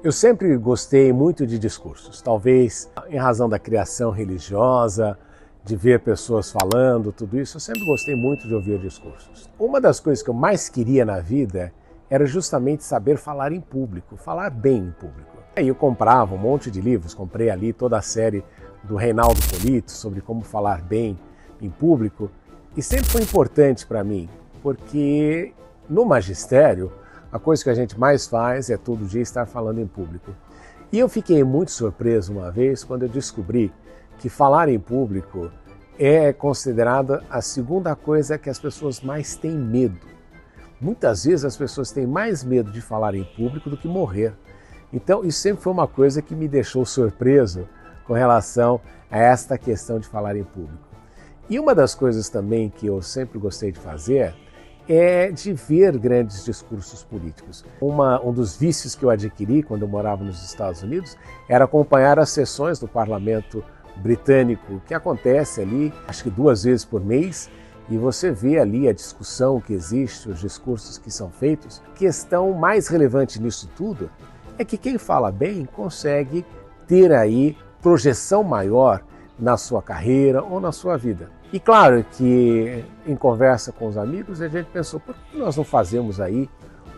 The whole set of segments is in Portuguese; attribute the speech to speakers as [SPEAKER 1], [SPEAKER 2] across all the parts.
[SPEAKER 1] Eu sempre gostei muito de discursos, talvez em razão da criação religiosa, de ver pessoas falando, tudo isso, eu sempre gostei muito de ouvir discursos. Uma das coisas que eu mais queria na vida era justamente saber falar em público, falar bem em público. Aí eu comprava um monte de livros, comprei ali toda a série do Reinaldo Polito sobre como falar bem em público, e sempre foi importante para mim, porque no magistério, a coisa que a gente mais faz é todo dia estar falando em público. E eu fiquei muito surpreso uma vez quando eu descobri que falar em público é considerada a segunda coisa que as pessoas mais têm medo. Muitas vezes as pessoas têm mais medo de falar em público do que morrer. Então isso sempre foi uma coisa que me deixou surpreso com relação a esta questão de falar em público. E uma das coisas também que eu sempre gostei de fazer é de ver grandes discursos políticos. Um dos vícios que eu adquiri quando eu morava nos Estados Unidos era acompanhar as sessões do parlamento britânico, que acontece ali, acho que 2 vezes por mês, e você vê ali a discussão que existe, os discursos que são feitos. A questão mais relevante nisso tudo é que quem fala bem consegue ter aí projeção maior na sua carreira ou na sua vida. E claro que em conversa com os amigos a gente pensou, por que nós não fazemos aí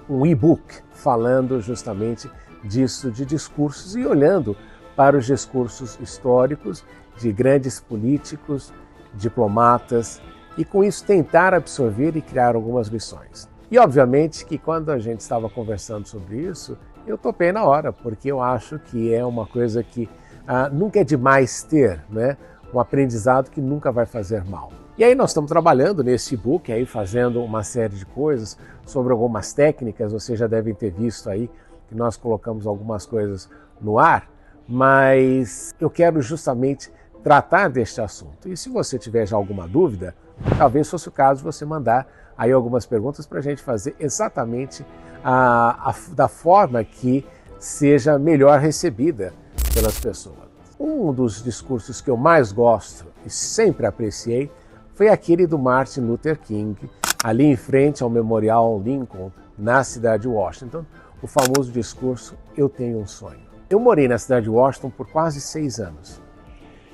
[SPEAKER 1] um e-book falando justamente disso, de discursos e olhando para os discursos históricos de grandes políticos, diplomatas, e com isso tentar absorver e criar algumas lições. E obviamente que quando a gente estava conversando sobre isso, eu topei na hora, porque eu acho que é uma coisa que nunca é demais ter, né? Um aprendizado que nunca vai fazer mal. E aí nós estamos trabalhando nesse e-book, aí fazendo uma série de coisas sobre algumas técnicas, vocês já devem ter visto aí que nós colocamos algumas coisas no ar, mas eu quero justamente tratar deste assunto. E se você tiver já alguma dúvida, talvez fosse o caso de você mandar aí algumas perguntas para a gente fazer exatamente da forma que seja melhor recebida pelas pessoas. Um dos discursos que eu mais gosto e sempre apreciei foi aquele do Martin Luther King, ali em frente ao Memorial Lincoln, na cidade de Washington, o famoso discurso "Eu tenho um sonho". Eu morei na cidade de Washington por quase 6 anos.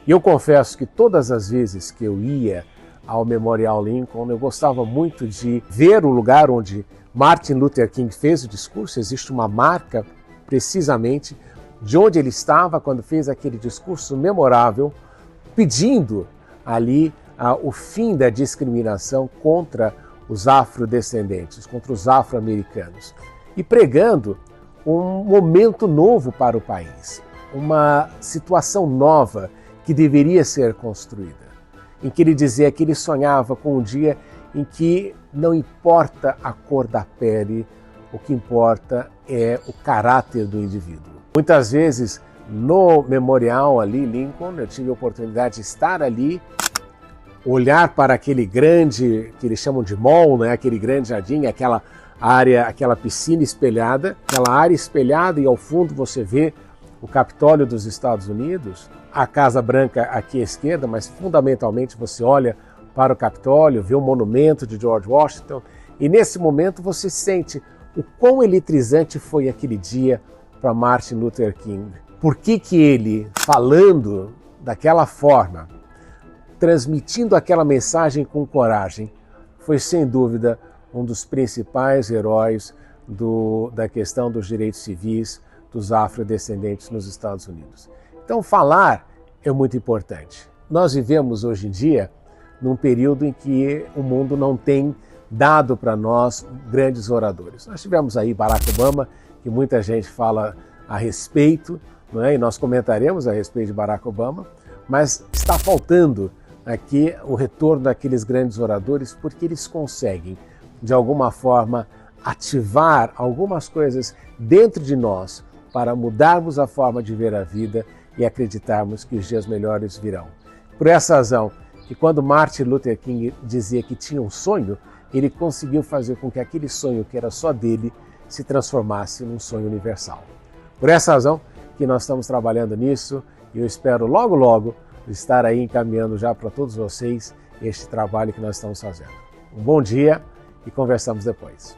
[SPEAKER 1] E eu confesso que todas as vezes que eu ia ao Memorial Lincoln, eu gostava muito de ver o lugar onde Martin Luther King fez o discurso. Existe uma marca precisamente de onde ele estava quando fez aquele discurso memorável, pedindo ali o fim da discriminação contra os afrodescendentes, contra os afro-americanos, e pregando um momento novo para o país, uma situação nova que deveria ser construída, em que ele dizia que ele sonhava com um dia em que não importa a cor da pele, o que importa é o caráter do indivíduo. Muitas vezes no memorial ali, Lincoln, eu tive a oportunidade de estar ali, olhar para aquele grande, que eles chamam de mall, né? Aquele grande jardim, aquela área, aquela piscina espelhada, aquela área espelhada, e ao fundo você vê o Capitólio dos Estados Unidos, a Casa Branca aqui à esquerda, mas fundamentalmente você olha para o Capitólio, vê o monumento de George Washington, e nesse momento você sente o quão eletrizante foi aquele dia para Martin Luther King. Por que ele, falando daquela forma, transmitindo aquela mensagem com coragem, foi sem dúvida um dos principais heróis da questão dos direitos civis dos afrodescendentes nos Estados Unidos. Então falar é muito importante. Nós vivemos hoje em dia num período em que o mundo não tem dado para nós grandes oradores. Nós tivemos aí Barack Obama, que muita gente fala a respeito, não é? E nós comentaremos a respeito de Barack Obama, mas está faltando aqui o retorno daqueles grandes oradores, porque eles conseguem, de alguma forma, ativar algumas coisas dentro de nós para mudarmos a forma de ver a vida e acreditarmos que os dias melhores virão. Por essa razão, que quando Martin Luther King dizia que tinha um sonho, ele conseguiu fazer com que aquele sonho que era só dele se transformasse num sonho universal. Por essa razão que nós estamos trabalhando nisso, e eu espero logo, logo estar aí encaminhando já para todos vocês este trabalho que nós estamos fazendo. Um bom dia e conversamos depois.